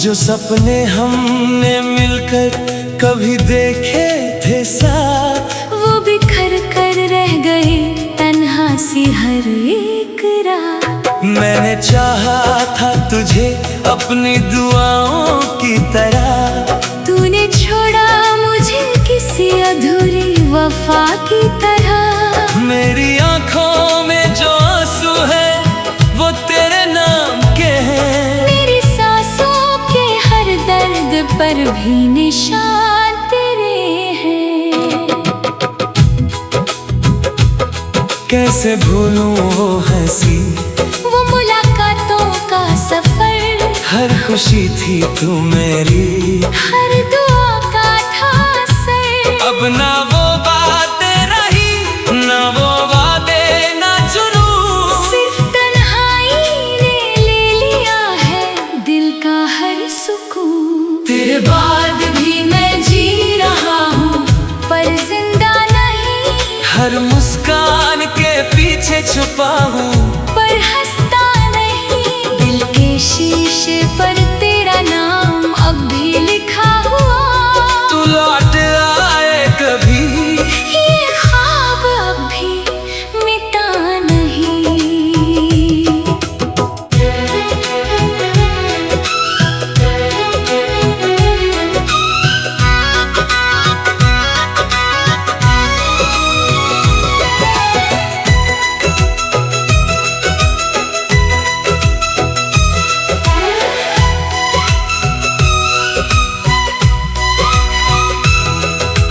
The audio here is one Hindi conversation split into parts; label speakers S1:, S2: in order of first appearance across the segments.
S1: जो सपने हमने मिलकर कभी देखे थे साथ,
S2: वो बिखर कर रह गए तन्हा सी हर एक रात।
S1: मैंने चाहा था तुझे अपनी दुआओं की तरह,
S2: तूने छोड़ा मुझे किसी अधूरी वफा की तरह।
S1: मेरी आंखों में जो आंसू है वो तेरे नाम के हैं,
S2: मेरी सांसों के हर दर्द पर भी निशान तेरे हैं।
S1: कैसे भूलूं वो हंसी,
S2: वो मुलाकातों का सफर,
S1: हर खुशी थी तू मेरी,
S2: हर दुआ का था असर।
S1: अब ना वो बातें रही, ना वो वादे, ना जुनून,
S2: सिर्फ तन्हाई ने ले लिया है दिल का हर सुकून। तेरे बाद भी मैं जी रहा हूँ पर जिंदा नहीं,
S1: हर मुस्कान के पीछे छुपा हूँ
S2: पर हंसता नहीं। दिल के शीशे पर तेरा नाम अब भी लिखा हुआ,
S1: तू लौट आए कभी,
S2: ये ख्वाब अब भी मिटा नहीं।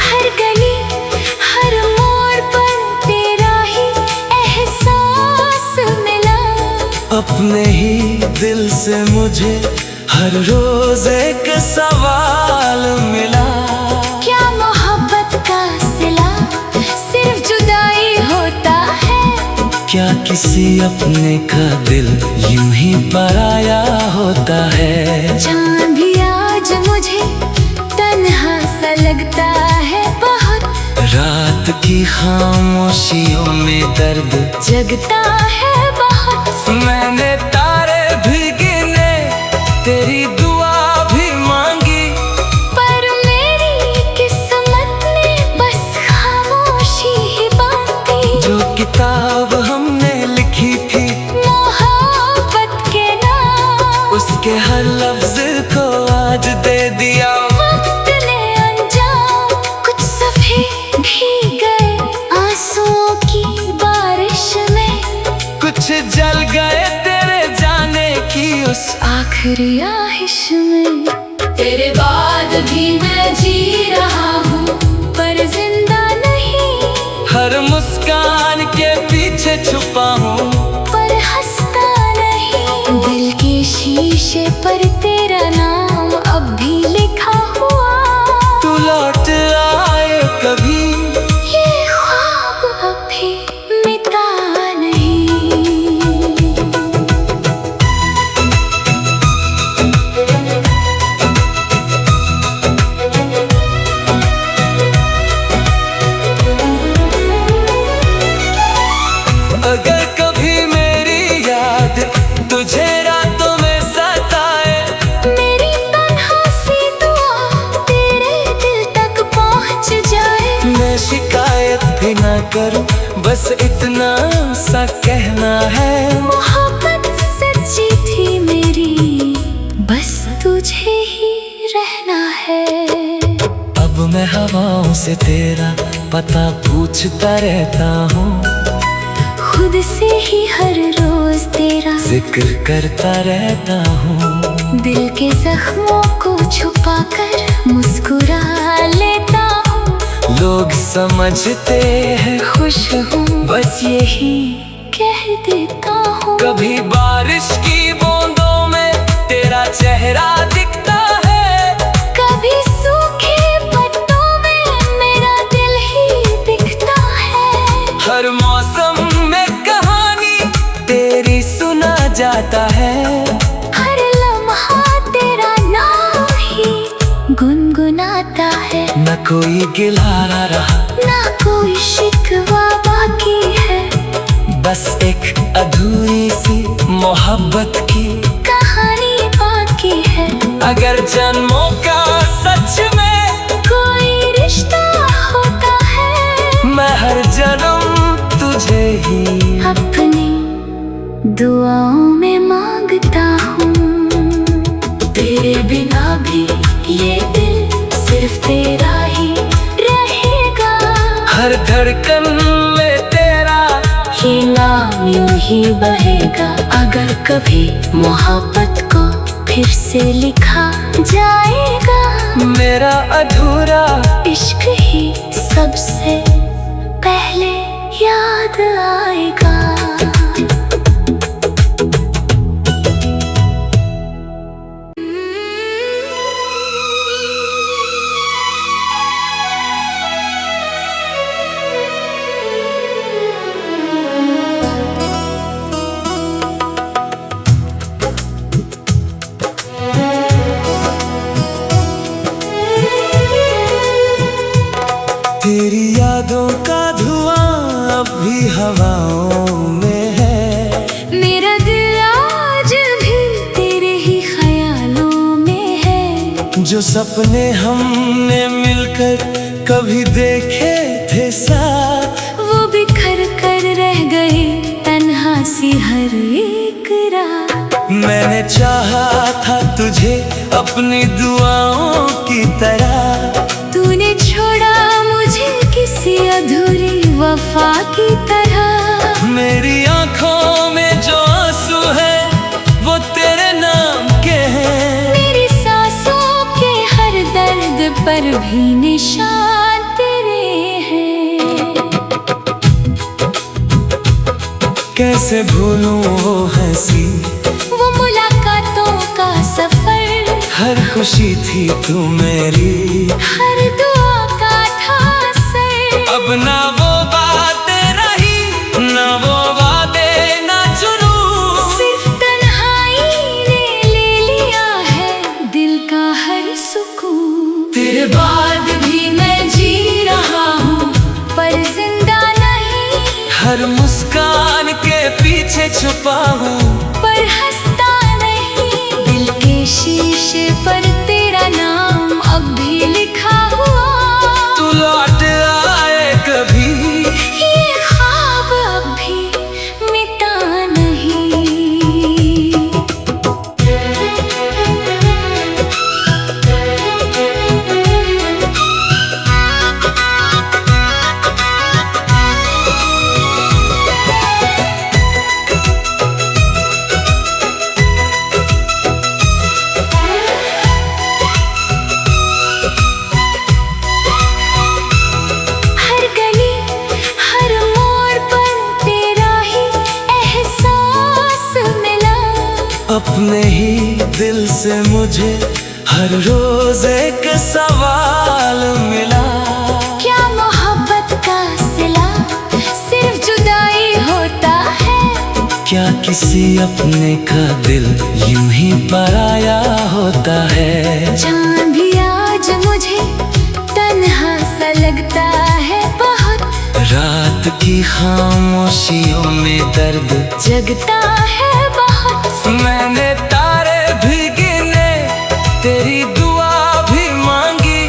S2: हर गली हर मोड़ पर तेरा ही एहसास मिला,
S1: अपने ही दिल से मुझे हर रोज एक सवाल मिला।
S2: क्या मोहब्बत का सिला सिर्फ जुदाई होता है?
S1: क्या किसी अपने का दिल यूं ही पराया होता है?
S2: चांद भी आज मुझे तन्हा सा लगता है बहुत,
S1: रात की खामोशियों में दर्द
S2: जगता है बहुत।
S1: मैंने तारे भी गिने, तेरी दुआ भी मांगी,
S2: पर मेरी किस्मत ने बस खामोशी ही बांधी।
S1: जो किताब हमने लिखी थी
S2: मोहब्बत के नाम,
S1: उसके हर लफ्ज को आज दे दिया।
S2: वक्त ने अंजाम, कुछ सफ़े भीग गए आंसुओं की बारिश में,
S1: कुछ जल गए तेरे जाने की उस
S2: आखिरी आहिश में। तेरे बाद भी मैं जी रहा हूँ पर जिंदा नहीं,
S1: हर मुस्कान के पीछे छुपा हूँ
S2: पर हंसता नहीं। दिल के शीशे पर तेरा नाम अब भी लिखा हुआ,
S1: तू लौट आए कभी,
S2: ये ख्वाब अब भी मिटा नहीं।
S1: अगर कभी मेरी याद तुझे रातों में सताए,
S2: मेरी तन्हा सी दुआ तेरे दिल तक पहुँच जाए।
S1: मैं शिकायत भी ना करूं, बस इतना सा कहना है।
S2: मोहब्बत सच्ची थी मेरी, बस तुझे ही रहना है।
S1: अब मैं हवाओं से तेरा पता पूछता रहता हूँ,
S2: खुद से ही हर रोज तेरा
S1: जिक्र करता रहता हूँ।
S2: दिल के जख्मों को छुपा कर मुस्कुरा लेता हूँ।
S1: लोग समझते हैं
S2: खुश हूँ
S1: बस यही
S2: कह देता हूँ।
S1: कभी बारिश की बूंदों में तेरा चेहरा दिखता है,
S2: कभी सूखे पत्तों में मेरा दिल ही दिखता है।
S1: हर मौसम में कहानी तेरी सुना जाता है,
S2: हर लम्हा तेरा नाम ही गुनगुनाता है।
S1: न कोई गिला रहा,
S2: ना कोई शिकवा बाकी है,
S1: बस एक अधूरी सी मोहब्बत की
S2: कहानी बाकी है।
S1: अगर जन्मों का सच में
S2: कोई रिश्ता होता है,
S1: मैं हर जन्म तुझे ही
S2: अपनी दुआओं में मांगता हूँ। तेरे बिना भी ये दिल सिर्फ तेरा ही रहेगा।
S1: हर धड़कन में तेरा
S2: ये नाम यूं ही बहेगा। अगर कभी मोहब्बत को फिर से लिखा जाएगा,
S1: मेरा अधूरा
S2: इश्क ही सबसे पहले याद आएगा।
S1: तेरी यादों का धुआं अब भी हवाओं में है।
S2: मेरा दिल आज भी तेरे ही ख्यालों में है।
S1: जो सपने हमने मिलकर कभी देखे थे साथ,
S2: वो बिखर कर रह गए तन्हा सी हर एक रात।
S1: मैंने चाहा था तुझे अपनी दुआओं की तरह,
S2: तूने छोड़ा मुझे किसी अधूरी वफा की तरह।
S1: मेरी आंखों में जो आंसू है वो तेरे नाम के हैं।
S2: मेरी सांसों के हर दर्द पर भी निशान तेरे हैं।
S1: कैसे भूलूं वो हंसी,
S2: वो मुलाकातों का सफर।
S1: हर खुशी थी तू मेरी,
S2: हर दुआ का था असर।
S1: अब ना वो बातें रही, ना वो वादे, ना जुनून।
S2: सिर्फ तन्हाई ने ले लिया है दिल का हर सुकून। तेरे बाद भी मैं जी रहा हूँ पर जिंदा नहीं।
S1: हर मुस्कान के पीछे छुपा हूँ
S2: पर हंसता नहीं। दिल के शीशे पर तेरा नाम अब भी लिखा हुआ।
S1: तू लौट आए कभी,
S2: ये ख्वाब अब भी मिटा नहीं। हर गली हर मोड़ पर तेरा ही एहसास मिला।
S1: अपने ही दिल से मुझे हर रोज एक सवाल मिला।
S2: क्या मोहब्बत का सिला सिर्फ जुदाई होता है?
S1: क्या किसी अपने का दिल यूं ही पराया होता है?
S2: चांद भी आज मुझे तन्हा सा लगता है बहुत।
S1: रात की खामोशियों में दर्द
S2: जगता है बहुत।
S1: मैंने तारे भी गिने, तेरी दुआ भी मांगी,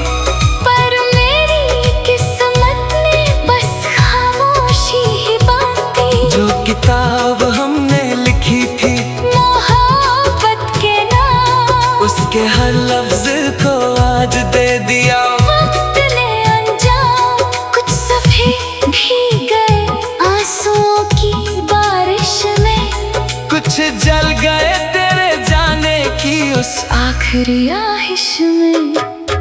S2: पर मेरी किस्मत ने बस खामोशी ही बांधी।
S1: जो किताब हमने लिखी थी
S2: मोहब्बत के नाम,
S1: उसके हर लफ्ज को आज दे दिया।
S2: वक्त ने अंजाम, कुछ सफ़े भीग गए आंसुओं की बारिश में।
S1: कुछ जल गए तेरे जाने की उस
S2: आखिरी आहिश में।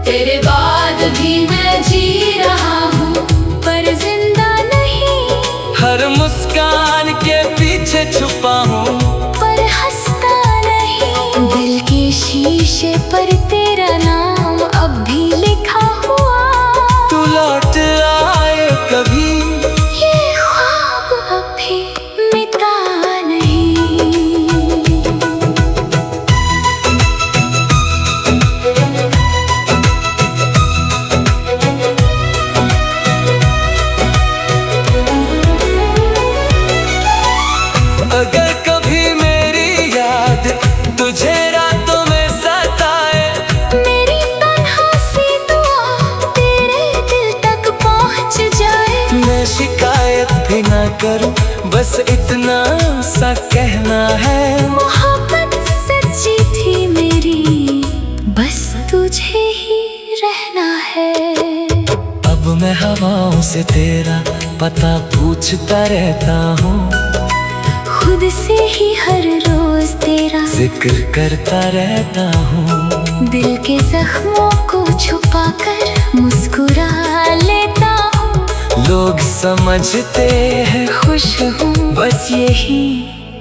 S2: तेरे बाद भी मैं जी रहा हूँ पर जिंदा नहीं।
S1: हर मुस्कान के पीछे छुपा हूँ
S2: पर हंसता नहीं। दिल के शीशे पर तेरा नाम अब भी लिखा हुआ।
S1: तू लौट आए कभी,
S2: ये ख्वाब अब भी मिटा नहीं।
S1: अगर कभी मेरी याद तुझे रातों में सताए, बस इतना सा कहना है।
S2: मोहब्बत सच्ची थी मेरी, बस तुझे ही रहना है।
S1: अब मैं हवाओं से तेरा पता पूछता रहता हूँ,
S2: खुद से ही हर रोज तेरा
S1: जिक्र करता रहता हूँ।
S2: दिल के जख्मों को छुपा कर मुस्कुरा लेता हूँ।
S1: लोग समझते हैं
S2: खुश हूँ,
S1: बस यही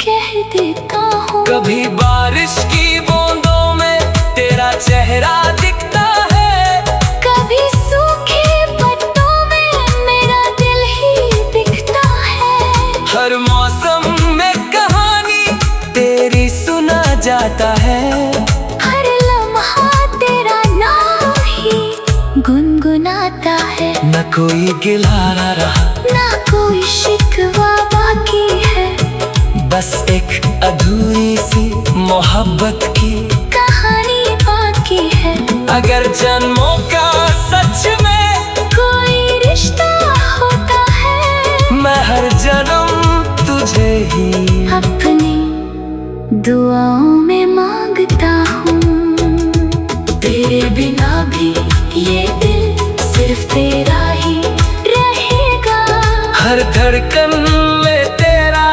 S2: कह देता हूँ।
S1: कभी बारिश की बूंदों में तेरा चेहरा दिखता है,
S2: कभी सूखे पत्तों में मेरा दिल ही दिखता है।
S1: हर मौसम में कहानी तेरी सुना जाता है।
S2: हर लम्हा तेरा नाम ही गुनगुनाता है।
S1: न कोई गिला रहा,
S2: ना कोई शिकवा बाकी है,
S1: बस एक अधूरी सी मोहब्बत की
S2: कहानी बाकी है।
S1: अगर जन्मों का सच में
S2: कोई रिश्ता होता है,
S1: मैं हर जन्म तुझे ही
S2: अपनी दुआओं में मांगता हूँ। तेरे बिना भी ये दिल सिर्फ तेरा ही रहेगा।
S1: हर धड़कन में तेरा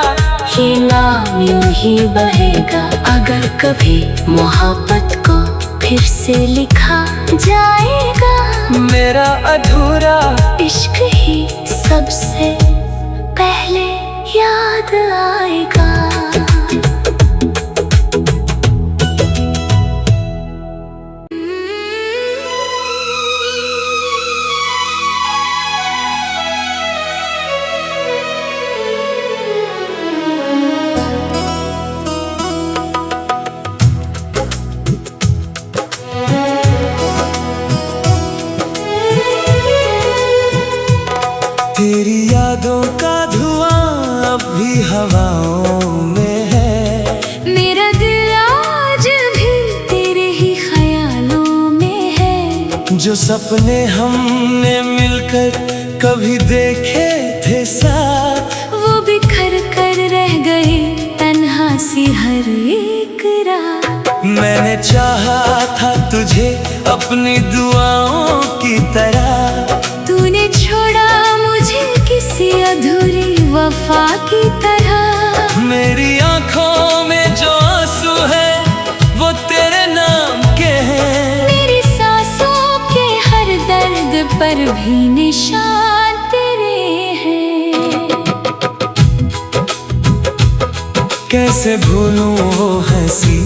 S2: ये नाम यूं ही बहेगा। अगर कभी मोहब्बत को फिर से लिखा जाएगा,
S1: मेरा अधूरा
S2: इश्क ही सबसे पहले याद आएगा।
S1: तेरी यादों का धुआं अब भी हवाओं में है।
S2: मेरा दिल आज भी तेरे ही ख्यालों में है।
S1: जो सपने हमने मिलकर कभी देखे थे साथ,
S2: वो बिखर कर रह गए तन्हा सी हर एक रात।
S1: मैंने चाहा था तुझे अपनी दुआओं की तरह,
S2: तूने छोड़ा मुझे किसी अधूरी वफा की तरह।
S1: मेरी आंखों में जो आंसू है वो तेरे नाम के हैं।
S2: मेरी सांसों के हर दर्द पर भी निशान तेरे हैं।
S1: कैसे भूलूं वो हंसी,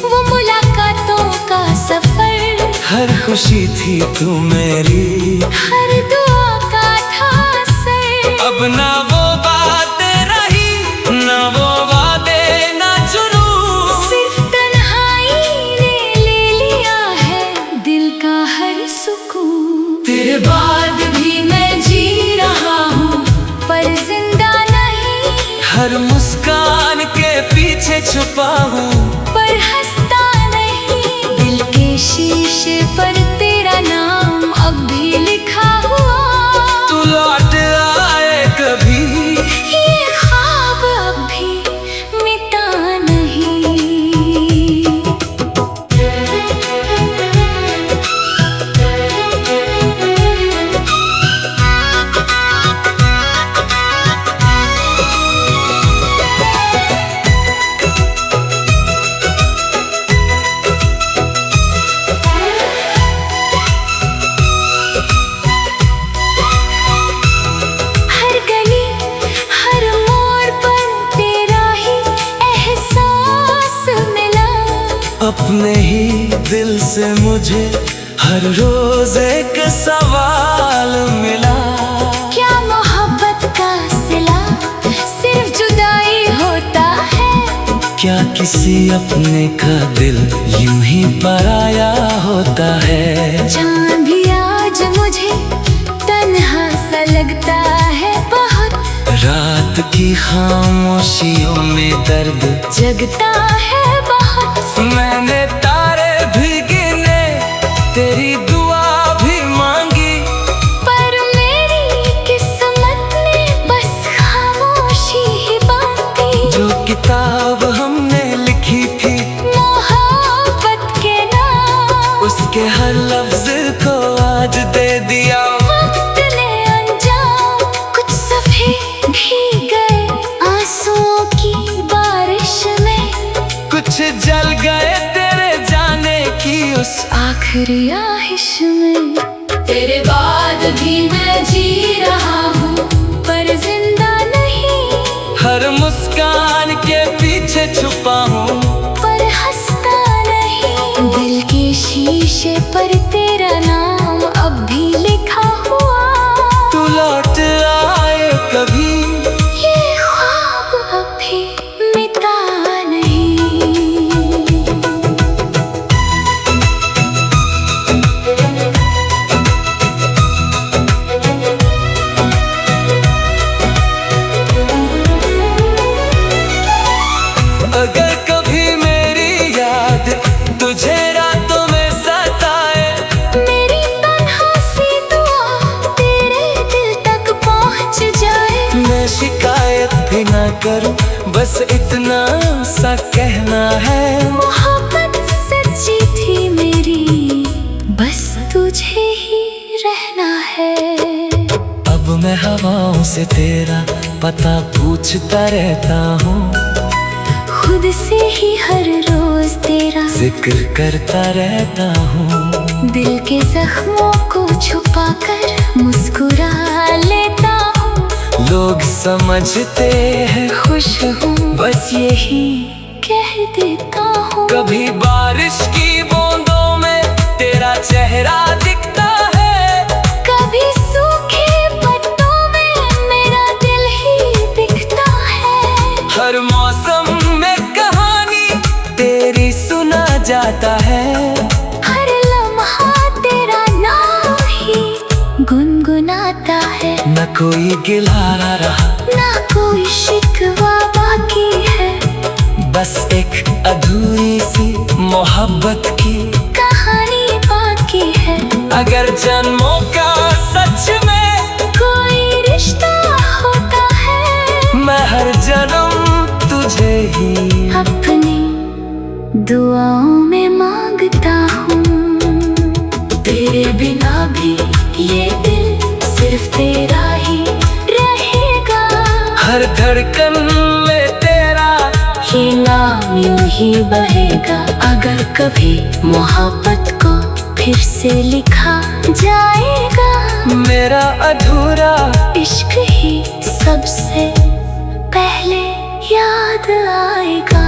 S2: वो मुलाकातों का सफर,
S1: हर खुशी थी तू मेरी,
S2: हर दुआ का था असर।
S1: अब ना वो बातें रही, ना वो वादे, ना जुनून।
S2: सिर्फ तन्हाई ने ले लिया है दिल का हर सुकून। तेरे बाद भी मैं जी रहा हूँ, पर जिंदा नहीं।
S1: हर मुस्कान के पीछे छुपा हूँ,
S2: पर हंसता नहीं। दिल के शीशे पर तेरा नाम अब भी लिखा हुआ।
S1: तू लौट आए कभी,
S2: ये ख्वाब अब भी मिटा नहीं। हर गली हर मोड़ पर तेरा ही एहसास मिला।
S1: अपने ही दिल से मुझे हर रोज एक सवाल मिला।
S2: क्या मोहब्बत का सिला सिर्फ जुदाई होता है?
S1: क्या किसी अपने का दिल यूं ही पराया होता है?
S2: जान भी आज मुझे तन्हा सा लगता है बहुत।
S1: रात की खामोशियों में दर्द
S2: जगता है बहुत।
S1: मैंने तारे भी गिने, तेरी दुआ भी मांगी,
S2: पर मेरी किस्मत ने बस खामोशी ही उस आखिरी आहिश में। तेरे बाद भी मैं जी रहा हूँ पर जिंदा नहीं।
S1: हर मुस्कान के पीछे छुपा हूँ
S2: पर हंसता नहीं। दिल के शीशे पर तेरा नाम अब भी लिखा हुआ।
S1: तू लौट आए कभी,
S2: ये ख्वाब अब भी मिटा नहीं।
S1: अगर कभी मेरी याद तुझे रातों में सताए,
S2: मेरी तन्हा सी दुआ तेरे दिल तक पहुंच जाए।
S1: मैं शिकायत भी ना करूं, बस इतना सा कहना है।
S2: मोहब्बत सच्ची थी मेरी, बस तुझे ही रहना है।
S1: अब मैं हवाओं से तेरा पता पूछता रहता हूँ,
S2: खुद से ही हर रोज तेरा
S1: जिक्र करता रहता हूँ।
S2: दिल के जख्मों को छुपा कर मुस्कुरा लेता हूँ।
S1: लोग समझते हैं
S2: खुश हूँ
S1: बस यही
S2: कह देता हूँ।
S1: कभी बारिश की बूंदों में तेरा चेहरा दिखता है,
S2: कभी सूखे पत्तों में मेरा दिल ही दिखता है।
S1: हर मौसम में कहानी तेरी सुना जाता है।
S2: हर लम्हा तेरा नाम ही गुनगुनाता है।
S1: न कोई गिला रहा,
S2: ना कोई शिकवा बाकी है,
S1: बस एक अधूरी सी मोहब्बत की
S2: कहानी बाकी है।
S1: अगर जन्मों का सच में
S2: कोई रिश्ता होता है,
S1: मैं हर जन्म तुझे ही
S2: अपनी दुआओं में मांगता हूँ। तेरे बिना भी ये दिल सिर्फ तेरा ही रहेगा।
S1: हर धड़कन में तेरा
S2: ये नाम यूं ही बहेगा। अगर कभी मोहब्बत को फिर से लिखा जाएगा,
S1: मेरा अधूरा
S2: इश्क ही सबसे पहले याद आएगा।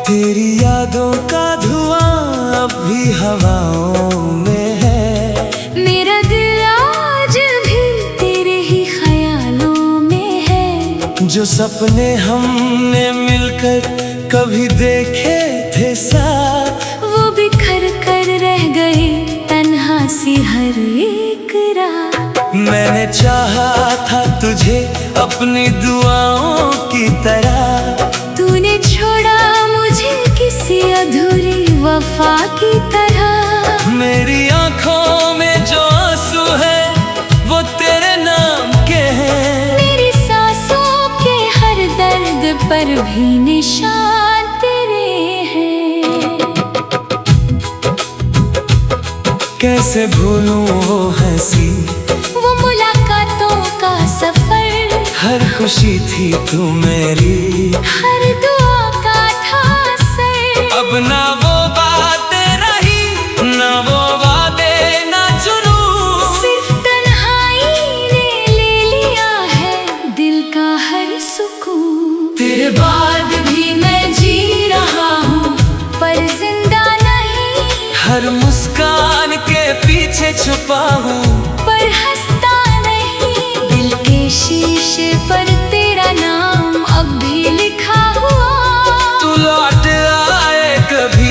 S1: तेरी यादों का धुआं अब भी हवाओं में है।
S2: मेरा दिल आज भी तेरे ही ख्यालों में है।
S1: जो सपने हमने मिलकर कभी देखे थे साथ,
S2: वो बिखर कर रह गए तन्हा सी हर एक रात।
S1: मैंने चाहा था तुझे अपनी दुआओं की तरह,
S2: तूने छोड़ा मुझे किसी अधूरी वफा की तरह।
S1: मेरी आंखों में जो आंसू है वो तेरे नाम के हैं।
S2: मेरी सांसों के हर दर्द पर भी निशान तेरे हैं।
S1: कैसे भूलूं वो हंसी,
S2: वो मुलाकातों का सफर,
S1: हर खुशी थी तू मेरी,
S2: हर दुआ का था असर।
S1: अब ना वो बातें रही, ना वो वादे, ना जुनून।
S2: सिर्फ तन्हाई ने ले लिया है दिल का हर सुकून। तेरे बाद भी मैं जी रहा हूँ पर जिंदा नहीं।
S1: हर मुस्कान के पीछे छुपा हूँ
S2: पर हंसता नहीं। दिल के शीशे पर तेरा नाम अब भी लिखा हुआ।
S1: तू लौट आए कभी,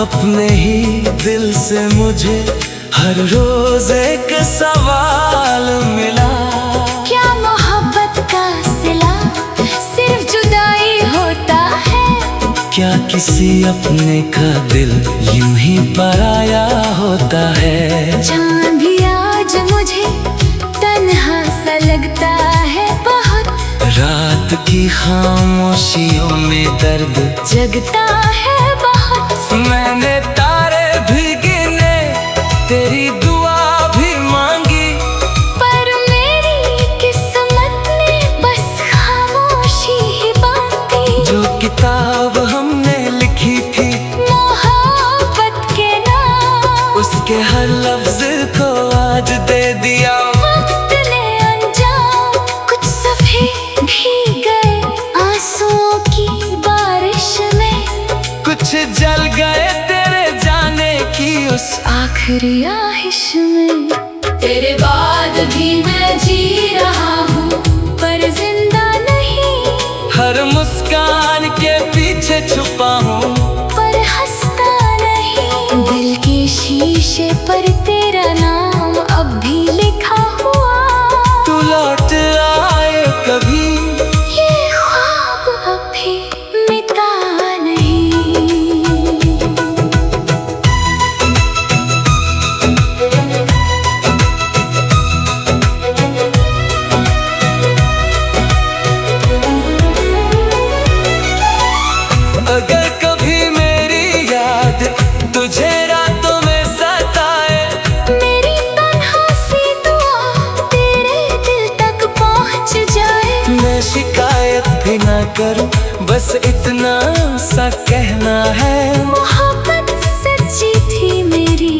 S1: अपने ही दिल से मुझे हर रोज एक सवाल मिला।
S2: क्या मोहब्बत का सिला सिर्फ जुदाई होता है?
S1: क्या किसी अपने का दिल यूं ही पराया होता है?
S2: जहाँ भी आज मुझे तन्हा सा लगता है बहुत,
S1: रात की खामोशियों में दर्द
S2: जगता है बहुत।
S1: मैंने तारे भी गिने, तेरी दुआ भी मांगी,
S2: पर मेरी किस्मत ने बस खामोशी ही बांधी।
S1: जो किताब हमने लिखी थी
S2: मोहब्बत के नाम,
S1: उसके हर लफ्ज को आज दे दिया
S2: वक्त ने अंजाम। कुछ सफ़े भीग गए आंसुओं की बारिश में,
S1: कुछ जल गए तेरे जाने की उस
S2: आखिरी आहिश में। तेरे बाद भी मैं जी रहा हूँ पर जिंदा नहीं,
S1: हर मुस्कान के पीछे छुपा हूँ
S2: पर हंसता नहीं। दिल के शीशे पर तेरा नाम अब भी लिखा हुआ,
S1: तू लौट आए कभी
S2: ये ख्वाब अब भी मिटा नहीं।
S1: अगर कभी मेरी याद तुझे रातों में सताए,
S2: मेरी तन्हा सी दुआ तेरे दिल तक पहुँच जाए।
S1: मैं शिकायत भी ना करूं, बस इतना सा कहना है।
S2: मोहब्बत सच्ची थी मेरी,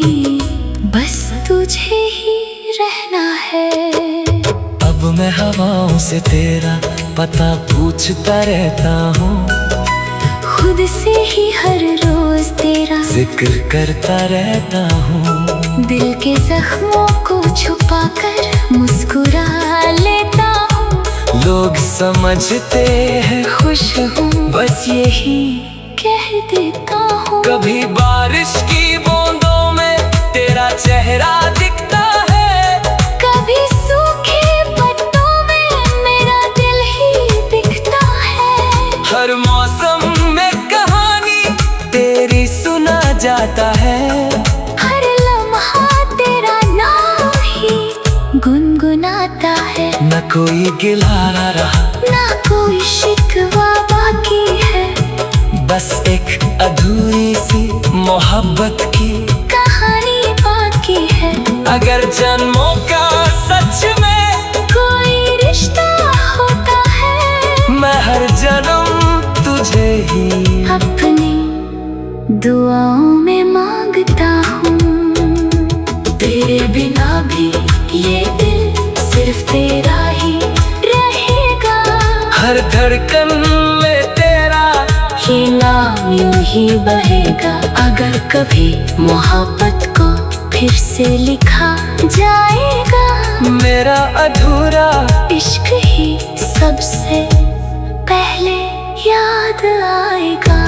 S2: बस तुझे ही रहना है।
S1: अब मैं हवाओं से तेरा पता पूछता रहता हूँ,
S2: खुद से ही हर रोज तेरा
S1: जिक्र करता रहता हूँ।
S2: दिल के जख्मों को छुपा कर मुस्कुरा लेता हूँ।
S1: लोग समझते हैं
S2: खुश हूँ
S1: बस यही
S2: कह देता हूँ।
S1: कभी बारिश की बूंदों में तेरा चेहरा दिखता है,
S2: कभी सूखे पत्तों में मेरा दिल ही दिखता है।
S1: हर मौसम में कहानी तेरी सुना जाता है,
S2: हर लम्हा तेरा नाम ही गुनगुनाता है।
S1: न कोई गिला रहा
S2: ना कोई शिकवा बाकी है,
S1: बस एक अधूरी सी मोहब्बत की
S2: कहानी बाकी है।
S1: अगर जन्मों का सच में
S2: कोई रिश्ता होता है,
S1: मैं हर जन्म तुझे ही
S2: अपनी दुआओं में मांगता हूँ। तेरे बिना भी ये दिल सिर्फ तेरा ही रहेगा,
S1: हर धड़कन में तेरा
S2: ये नाम यूं ही बहेगा। अगर कभी मोहब्बत को फिर से लिखा जाएगा,
S1: मेरा अधूरा
S2: इश्क ही सबसे पहले याद आएगा।